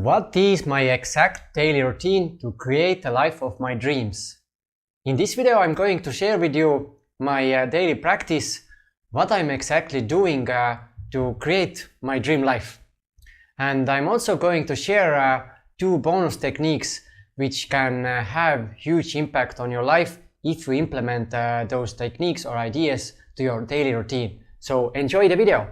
What is my exact daily routine to create the life of my dreams? In this video I'm going to share with you my daily practice, what I'm exactly doing to create my dream life. And I'm also going to share two bonus techniques which can have huge impact on your life if you implement those techniques or ideas to your daily routine. So enjoy the video!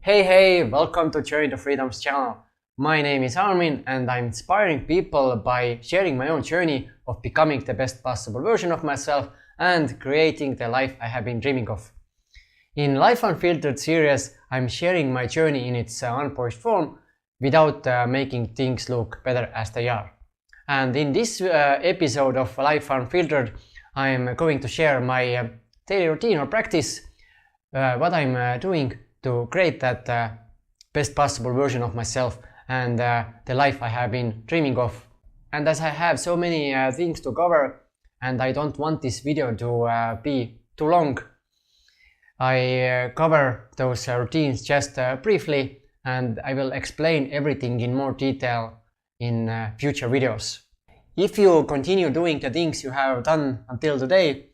Hey, welcome to Journey to Freedom's channel. My name is Armin and I'm inspiring people by sharing my own journey of becoming the best possible version of myself and creating the life I have been dreaming of. In Life Unfiltered series, I'm sharing my journey in its unpolished form without making things look better as they are. And in this episode of Life Unfiltered, I'm going to share my daily routine or practice, what I'm doing to create that best possible version of myself and the life I have been dreaming of. And as I have so many things to cover and I don't want this video to be too long, I cover those routines just briefly, and I will explain everything in more detail in future videos. If you continue doing the things you have done until today,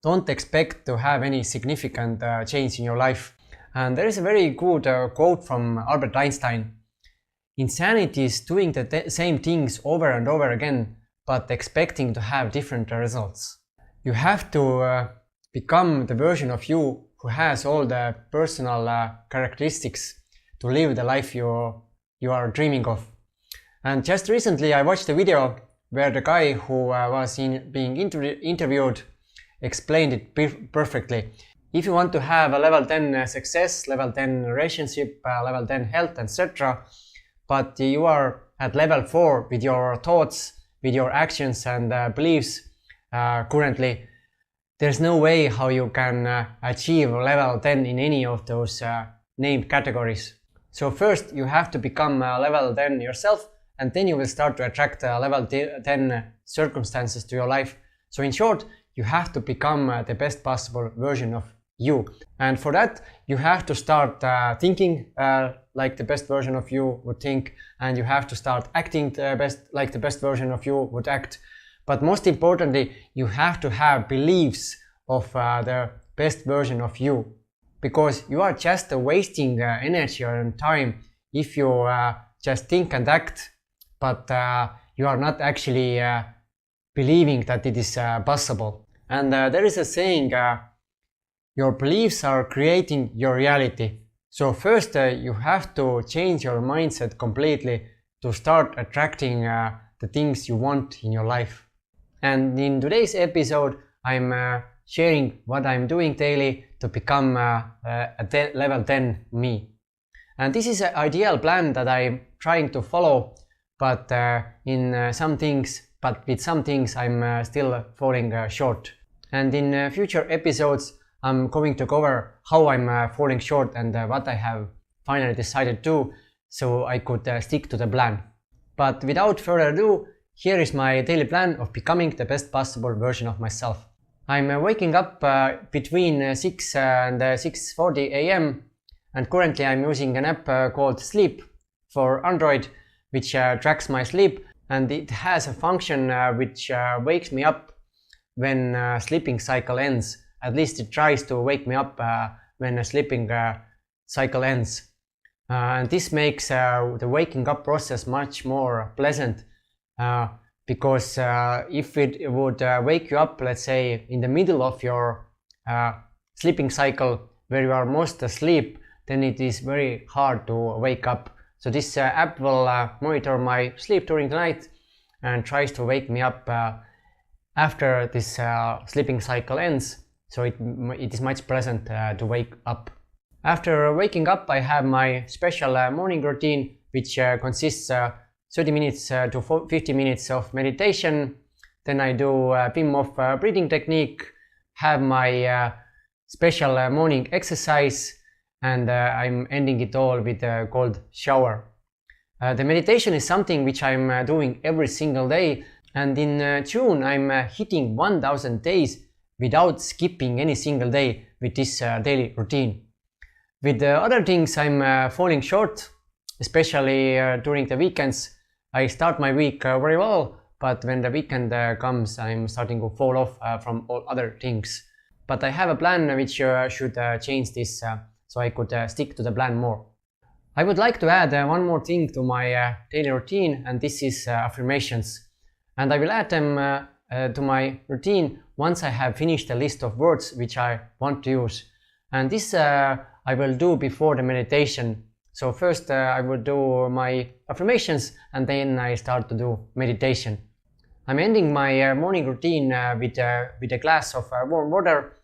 don't expect to have any significant change in your life. And there is a very good quote from Albert Einstein. Insanity is doing the same things over and over again, but expecting to have different results. You have to become the version of you who has all the personal characteristics to live the life you are dreaming of. And just recently I watched a video where the guy who was being interviewed explained it perfectly. If you want to have a level 10 success, level 10 relationship, level 10 health, etc., but you are at level 4 with your thoughts, with your actions and beliefs currently, there's no way how you can achieve level 10 in any of those named categories. So first you have to become level 10 yourself, and then you will start to attract level 10 circumstances to your life. So in short, you have to become the best possible version of you, and for that you have to start thinking like the best version of you would think, and you have to start acting like the best version of you would act. But most importantly, you have to have beliefs of the best version of you, because you are just wasting energy and time if you just think and act, but you are not actually believing that it is possible. And there is a saying, your beliefs are creating your reality. So first you have to change your mindset completely to start attracting the things you want in your life. And in today's episode I'm sharing what I'm doing daily to become a level 10 me. And this is an ideal plan that I'm trying to follow, but with some things I'm still falling short. And in future episodes I'm going to cover how I'm falling short and what I have finally decided to, so I could stick to the plan. But without further ado, here is my daily plan of becoming the best possible version of myself. I'm waking up between 6 and 6:40 a.m. and currently I'm using an app called Sleep for Android, which tracks my sleep, and it has a function which wakes me up when sleeping cycle ends. At least it tries to wake me up when a sleeping cycle ends. And this makes the waking up process much more pleasant, because if it would wake you up, let's say, in the middle of your sleeping cycle where you are most asleep, then it is very hard to wake up. So this app will monitor my sleep during the night and tries to wake me up after this sleeping cycle ends. So it is much pleasant to wake up. After waking up, I have my special morning routine, which consists 30 minutes to 50 minutes of meditation. Then I do a Wim Hof breathing technique, have my special morning exercise, and I'm ending it all with a cold shower. The meditation is something which I'm doing every single day, and in June I'm hitting 1000 days without skipping any single day with this daily routine. With the other things I'm falling short, especially during the weekends. I start my week very well, but when the weekend comes, I'm starting to fall off from all other things. But I have a plan which should change this, so I could stick to the plan more. I would like to add one more thing to my daily routine, and this is affirmations. And I will add them to my routine once I have finished a list of words which I want to use. And this I will do before the meditation. So first I will do my affirmations, and then I start to do meditation. I'm ending my morning routine with a glass of warm water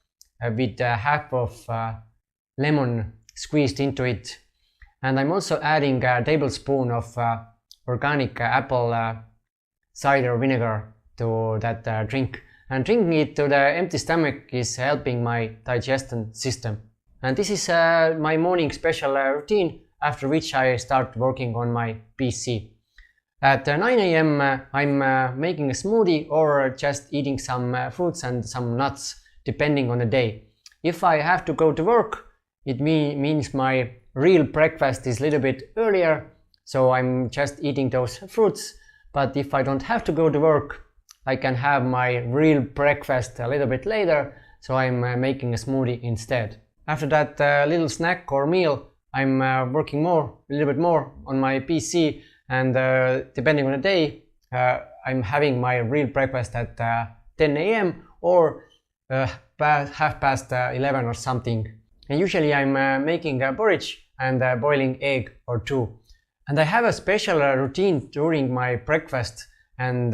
with half of lemon squeezed into it. And I'm also adding a tablespoon of organic apple cider vinegar to that drink. And drinking it to the empty stomach is helping my digestion system. And this is my morning special routine, after which I start working on my PC. At 9 AM I'm making a smoothie or just eating some fruits and some nuts, depending on the day. If I have to go to work, it means my real breakfast is a little bit earlier, so I'm just eating those fruits. But if I don't have to go to work, I can have my real breakfast a little bit later, so I'm making a smoothie instead. After that little snack or meal, I'm working a little bit more on my PC, and depending on the day, I'm having my real breakfast at 10 AM or half past 11 or something. And usually I'm making a porridge and boiling egg or two. And I have a special routine during my breakfast and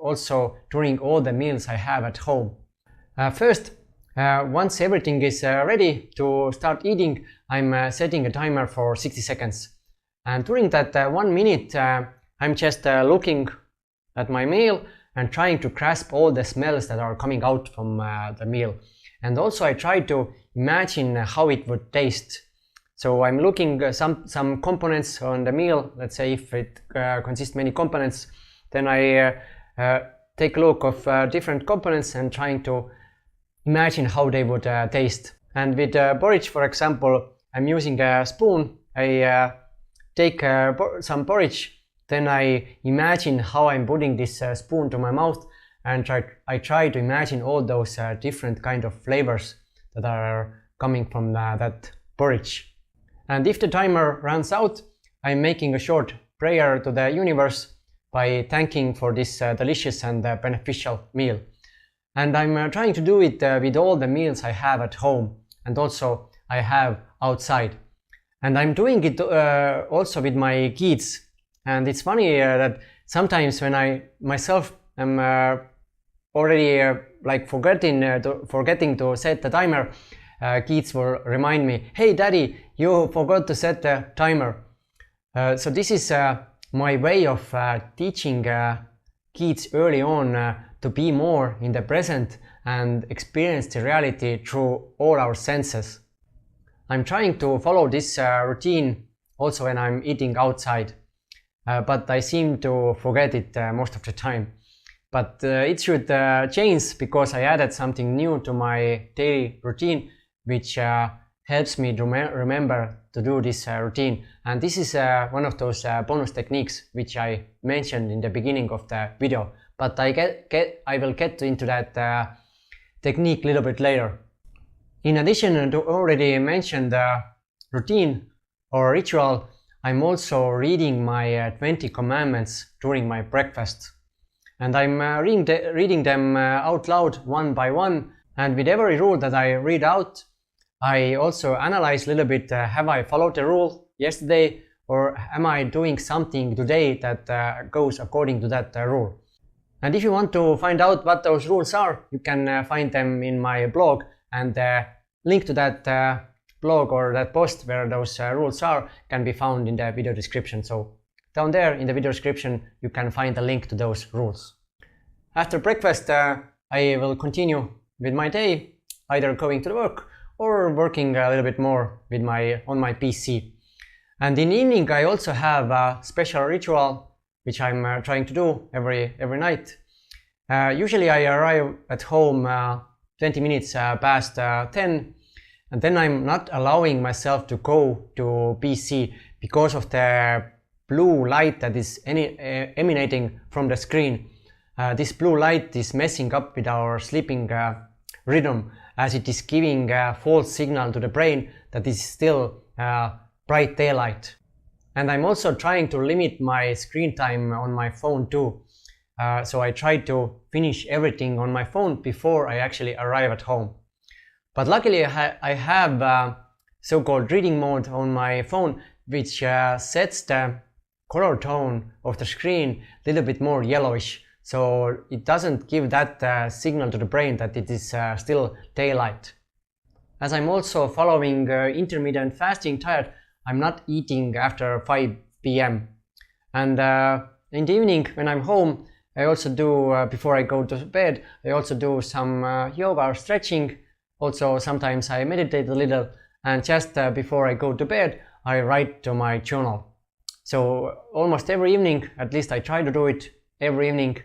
also during all the meals I have at home. First, once everything is ready to start eating, I'm setting a timer for 60 seconds. And during that 1 minute, I'm just looking at my meal and trying to grasp all the smells that are coming out from the meal. And also I try to imagine how it would taste. So I'm looking some components on the meal. Let's say if it consists many components, then I take a look of different components and trying to imagine how they would taste. And with porridge, for example, I'm using a spoon. I take some porridge, then I imagine how I'm putting this spoon to my mouth, and I try to imagine all those different kind of flavors that are coming from that porridge. And if the timer runs out, I'm making a short prayer to the universe by thanking for this delicious and beneficial meal. And I'm trying to do it with all the meals I have at home and also I have outside. And I'm doing it also with my kids. And it's funny that sometimes when I myself am already like forgetting to set the timer, kids will remind me, "Hey daddy, you forgot to set the timer." So this is my way of teaching kids early on to be more in the present and experience the reality through all our senses. I'm trying to follow this routine also when I'm eating outside, but I seem to forget it most of the time. But it should change because I added something new to my daily routine, which helps me to remember to do this routine. And this is one of those bonus techniques which I mentioned in the beginning of the video. But I will get into that technique a little bit later. In addition to already mentioned routine or ritual, I'm also reading my 20 commandments during my breakfast. And I'm reading them out loud one by one. And with every rule that I read out, I also analyze a little bit, have I followed the rule yesterday, or am I doing something today that goes according to that rule? And if you want to find out what those rules are, you can find them in my blog, and the link to that blog or that post where those rules are can be found in the video description. So down there in the video description you can find a link to those rules. After breakfast I will continue with my day, either going to work or working a little bit more with on my PC. And in the evening I also have a special ritual which I'm trying to do every night. Usually I arrive at home 20 minutes past 10, and then I'm not allowing myself to go to PC because of the blue light that is emanating from the screen. This blue light is messing up with our sleeping rhythm, as it is giving a false signal to the brain that this is still bright daylight. And I'm also trying to limit my screen time on my phone too. So I try to finish everything on my phone before I actually arrive at home. But luckily I have so-called reading mode on my phone, which sets the color tone of the screen a little bit more yellowish. So it doesn't give that signal to the brain that it is still daylight. As I'm also following intermittent fasting diet, I'm not eating after 5 p.m. And in the evening when I'm home, I also do, before I go to bed, I also do some yoga or stretching. Also sometimes I meditate a little, and just before I go to bed, I write to my journal. So almost every evening, at least I try to do it every evening,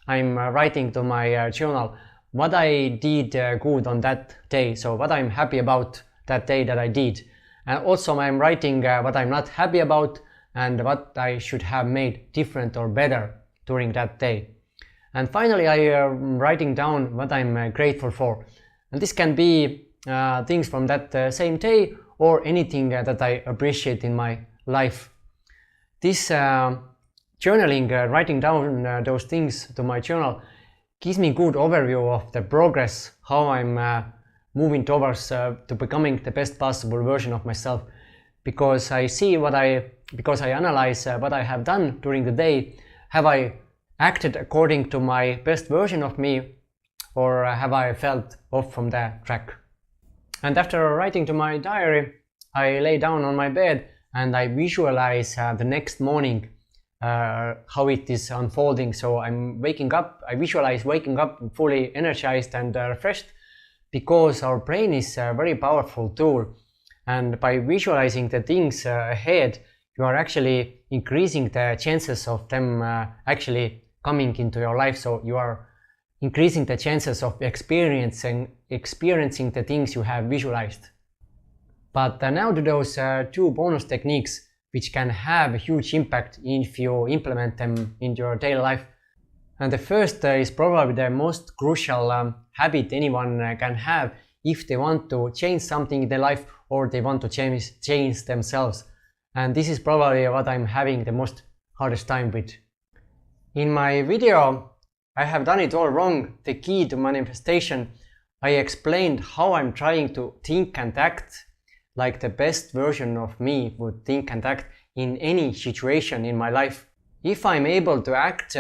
I'm writing to my journal what I did good on that day. So what I'm happy about that day that I did. And also I'm writing what I'm not happy about and what I should have made different or better during that day. And finally I am writing down what I'm grateful for. And this can be things from that same day or anything that I appreciate in my life. This journaling, writing down those things to my journal, gives me good overview of the progress, how I'm moving towards to becoming the best possible version of myself. Because I see because I analyze what I have done during the day. Have I acted according to my best version of me, or have I felt off from the track? And after writing to my diary, I lay down on my bed and I visualize the next morning, how it is unfolding. So I'm waking up, I visualize waking up fully energized and refreshed, because our brain is a very powerful tool. And by visualizing the things ahead, you are actually increasing the chances of them actually coming into your life. So you are increasing the chances of experiencing the things you have visualized. But now to those two bonus techniques which can have a huge impact if you implement them in your daily life. And the first is probably the most crucial habit anyone can have if they want to change something in their life or they want to change themselves. And this is probably what I'm having the most hardest time with. In my video, I have done it all wrong. The key to manifestation. I explained how I'm trying to think and act like the best version of me would think and act in any situation in my life. If I'm able to act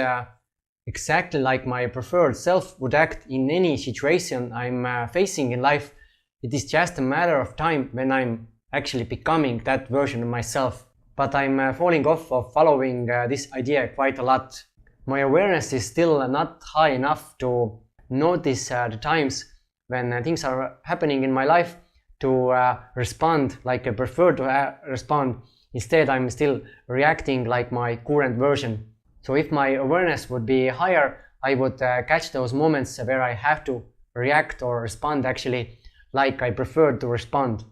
exactly like my preferred self would act in any situation I'm facing in life, it is just a matter of time when I'm actually becoming that version of myself. But I'm falling off of following this idea quite a lot. My awareness is still not high enough to notice the times when things are happening in my life to respond like I prefer to respond. Instead, I'm still reacting like my current version. So if my awareness would be higher, I would catch those moments where I have to react or respond actually like I prefer to respond.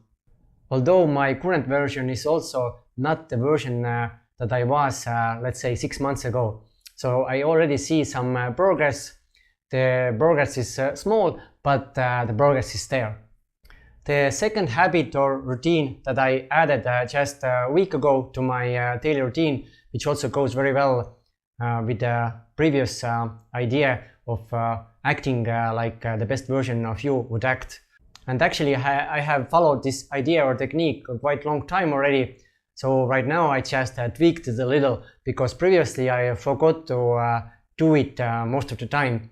Although my current version is also not the version that I was, let's say 6 months ago. So I already see some progress. The progress is small, but the progress is there. The second habit or routine that I added just a week ago to my daily routine, which also goes very well with the previous idea of acting like the best version of you would act. And actually I have followed this idea or technique a quite long time already. So right now I just tweaked it a little, because previously I forgot to do it most of the time.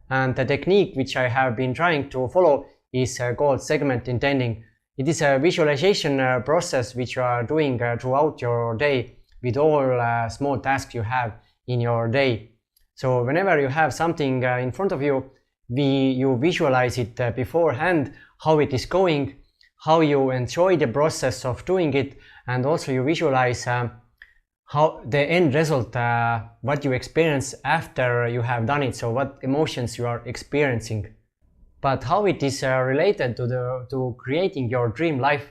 And the technique which I have been trying to follow is called segment intending. It is a visualization process which you are doing throughout your day with all small tasks you have in your day. So whenever you have something in front of you, you visualize it beforehand, how it is going, how you enjoy the process of doing it, and also you visualize how the end result, what you experience after you have done it, so what emotions you are experiencing. But how it is related to creating your dream life,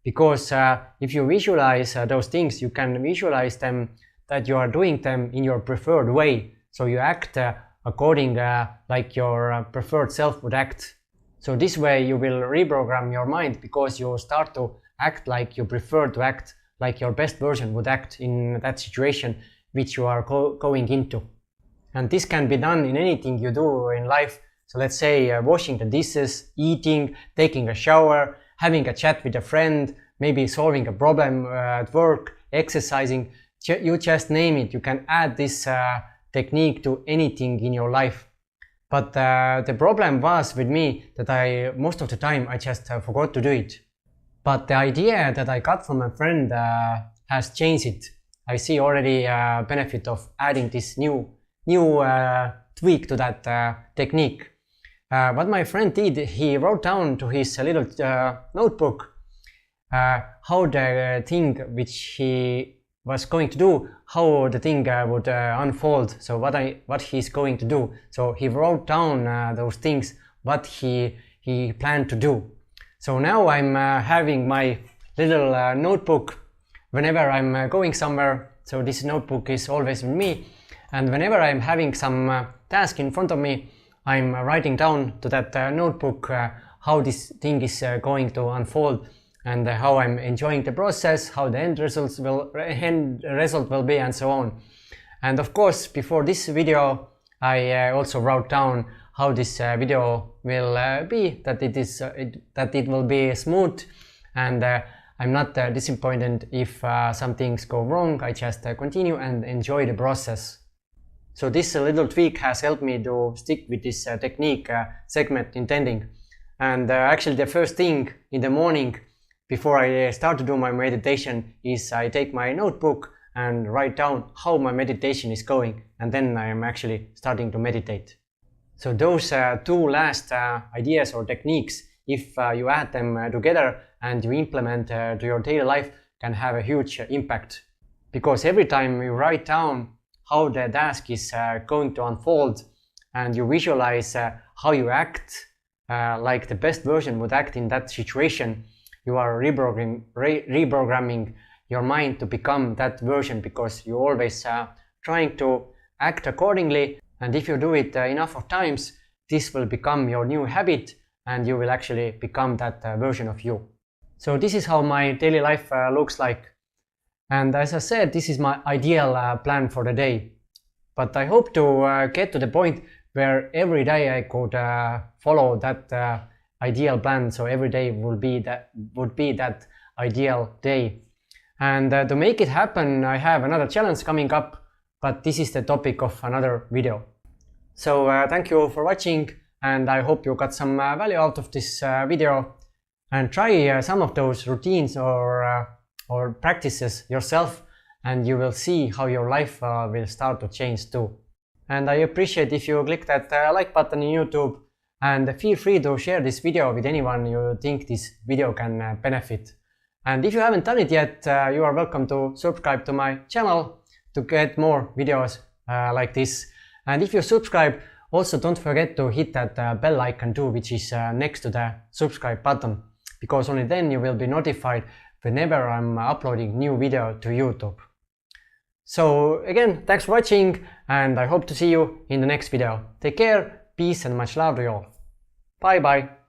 because if you visualize those things, you can visualize them that you are doing them in your preferred way, so you act according like your preferred self would act. So this way you will reprogram your mind, because you start to act like you prefer to act, like your best version would act in that situation which you are going into. And this can be done in anything you do in life. So let's say washing the dishes, eating, taking a shower, having a chat with a friend, maybe solving a problem at work, exercising, you just name it. You can add this technique to anything in your life. But the problem was with me that most of the time I just forgot to do it. But the idea that I got from a friend has changed it. I see already benefit of adding this new tweak to that technique. What my friend did, he wrote down to his little notebook how the thing which he was going to do, how the thing would unfold, so what he's going to do. So he wrote down those things, what he planned to do. So now I'm having my little notebook whenever I'm going somewhere. So this notebook is always with me, and whenever I'm having some task in front of me, I'm writing down to that notebook how this thing is going to unfold, and how I'm enjoying the process, how the end result will be, and so on. And of course, before this video, I also wrote down how this video will be, that it will be smooth, and I'm not disappointed if some things go wrong. I just continue and enjoy the process. So this little tweak has helped me to stick with this technique segment intending. And actually the first thing in the morning before I start to do my meditation is I take my notebook and write down how my meditation is going, and then I am actually starting to meditate. So those two last ideas or techniques, if you add them together and you implement to your daily life, can have a huge impact. Because every time you write down how the task is going to unfold, and you visualize how you act like the best version would act in that situation, you are reprogramming your mind to become that version, because you're always trying to act accordingly. And if you do it enough of times, this will become your new habit, and you will actually become that version of you. So this is how my daily life looks like. And as I said, this is my ideal plan for the day. But I hope to get to the point where every day I could follow that ideal plan. So every day would be that ideal day. And to make it happen, I have another challenge coming up, but this is the topic of another video. So thank you for watching, and I hope you got some value out of this video. And try some of those routines or practices yourself, and you will see how your life will start to change too. And I appreciate if you click that like button in YouTube, and feel free to share this video with anyone you think this video can benefit. And if you haven't done it yet, you are welcome to subscribe to my channel to get more videos like this. And if you subscribe, also don't forget to hit that bell icon too, which is next to the subscribe button, because only then you will be notified whenever I'm uploading new video to YouTube. So again, thanks for watching, and I hope to see you in the next video. Take care, peace, and much love to you all. Bye bye.